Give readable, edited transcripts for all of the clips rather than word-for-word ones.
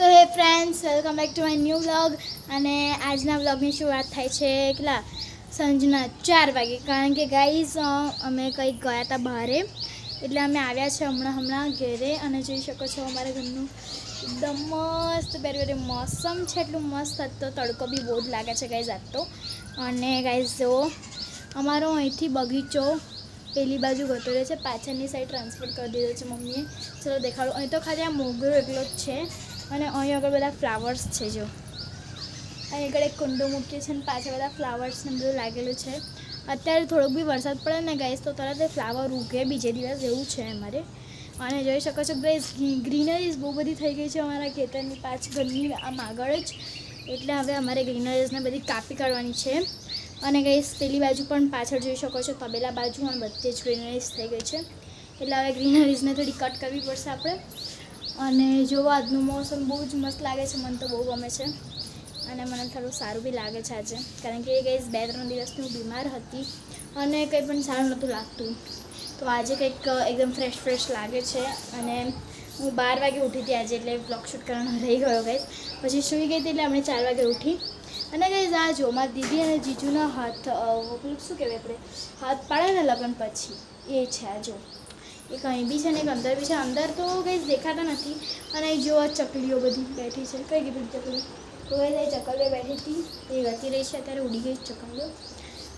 તો હે friends, welcome back to my new vlog. અને આજના વ્લોગની શરૂઆત થાય છે કેટલા સાંજના 4 વાગે, કારણ કે ગાઈઝ અમે કંઈક ગયા હતા બહારે, એટલે અમે આવ્યા છે હમણાં ઘરે. અને જોઈ શકો છો અમારા ઘરનું એકદમ મસ્ત બેરી મોસમ છે, એટલું મસ્ત. તો તડકો બી બહુ જ લાગે છે ગાઈઝ આજ તો. અને ગાઈઝ જો અમારો અહીંથી બગીચો પેલી બાજુ ગતો રહે છે, પાછળની સાઈડ ટ્રાન્સફર કરી દીધો છે મમ્મીએ. ચલો દેખાડો. અહીં તો ખાલી આ મોગરો એકલો જ છે, અને અહીં આગળ બધા ફ્લાવર્સ છે. જો અહીં આગળ એક કુંડો મૂક્યો છે, અને પાછળ બધા ફ્લાવર્સને બધું લાગેલું છે. અત્યારે થોડોક બી વરસાદ પડે ને ગાઈસ તો તરત એ ફ્લાવર ઉગે બીજે દિવસ, એવું છે અમારે. અને જોઈ શકો છો ગાઈસ, ગ્રીનરીઝ બહુ બધી થઈ ગઈ છે અમારા ખેતરની ઘરની આમ આગળ જ. એટલે હવે અમારે ગ્રીનરીઝને બધી કાપી કાઢવાની છે. અને ગાઈસ પેલી બાજુ પણ પાછળ જોઈ શકો છો, તબેલા બાજુ પણ બધી જ ગ્રીનરીઝ થઈ ગઈ છે. એટલે હવે ગ્રીનરીઝને થોડી કટ કરવી પડશે આપણે. અને જો આજનું મોસમ બહુ જ મસ્ત લાગે છે, મને તો બહુ ગમે છે. અને મને થોડું સારું બી લાગે છે આજે, કારણ કે ગાઈસ 2-3 દિવસથી હું બીમાર હતી અને કંઈ પણ સારું નહોતું લાગતું. તો આજે કંઈક એકદમ ફ્રેશ લાગે છે. અને હું 12 વાગે ઉઠી હતી આજે, એટલે બ્લોગ શૂટ કરવાનો રહી ગયો ગાઈસ. પછી સૂઈ ગઈ હતી, એટલે આપણે 4 વાગે ઉઠી. અને ગાઈસ આ જો મારી દીદી અને જીજુના હાથ, શું કહેવાય આપણે હાથ પાડે ને લગ્ન પછી, એ છે આ જો. એક અહીં બી છે ને એક અંદર બી છે. અંદર તો કંઈ દેખાતા નથી. અને જો આ ચકલીઓ બધી બેઠી છે. કઈ ગઈ બધી ચકલી? તો એ ચકલીઓ બેઠી હતી, એ ગતી રહી છે. અત્યારે ઉડી ગઈ ચકલીઓ.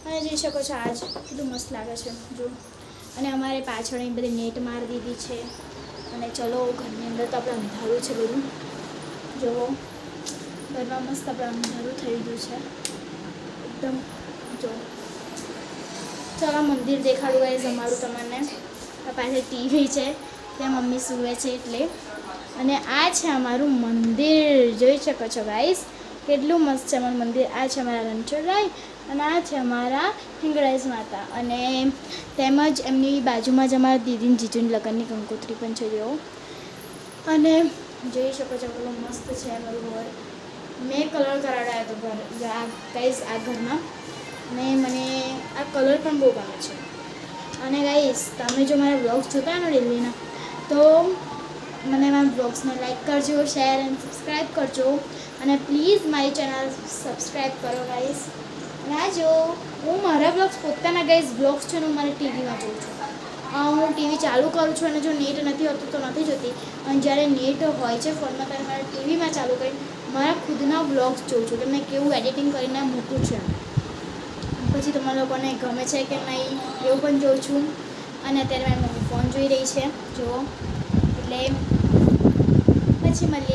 અને જોઈ શકો છો આજ કેટલું મસ્ત લાગે છે જો. અને અમારે પાછળ બધી નેટ મારી દીધી છે. અને ચલો ઘરની અંદર તો આપણે અંધારું છે બધું. જુઓ ઘરમાં મસ્ત આપણે અંધારું થઈ ગયું છે એકદમ. જો ચલો મંદિર દેખાડું ગાઈઝ અમારું તમને. આ પાસે ટીવી છે, ત્યાં મમ્મી સૂવે છે એટલે. અને આ છે અમારું મંદિર, જોઈ શકો છો ગાઈસ કેટલું મસ્ત છે અમારું મંદિર. આ છે અમારા રણછોડરાય, અને આ છે અમારા હિંગળાજ માતા. અને તેમજ એમની બાજુમાં જ અમારા દીદીની જીજુની લગ્નની કંકોત્રી પણ છે જેવો. અને જોઈ શકો છો કેટલું મસ્ત છે અમારું ઘર. મેં કલર કરાવડાવ્યો હતો ગાઈસ આ ઘરમાં. અને મને આ કલર પણ બહુ ગમે છે. અને ગાઈસ તમે જો મારા બ્લોગ્સ જોતા હોય ને ડેલીના, તો મને મારા બ્લોગ્સને લાઈક કરજો, શેર એન્ડ સબસ્ક્રાઈબ કરજો. અને પ્લીઝ મારી ચેનલ સબસ્ક્રાઈબ કરો ગાઈસ. અને આ જો હું મારા બ્લોગ્સ પોતાના ગાઈસ બ્લોગ્સ છે ને હું મારી ટીવીમાં જોઉં છું. હું ટીવી ચાલુ કરું છું, અને જો નેટ નથી હોતું તો નથી જોતી. અને જ્યારે નેટ હોય છે ફોનમાં, ત્યારે મારા ટીવીમાં ચાલુ કરી મારા ખુદના બ્લોગ્સ જોઉં છું, કે મેં કેવું એડિટિંગ કરીને મૂકું છું. પછી તમારા લોકોને ગમે છે કે નહીં એવું પણ જોઉં છું. અને અત્યારે મારી મમ્મી ફોન જોઈ રહી છે જુઓ. એટલે પછી મળીએ.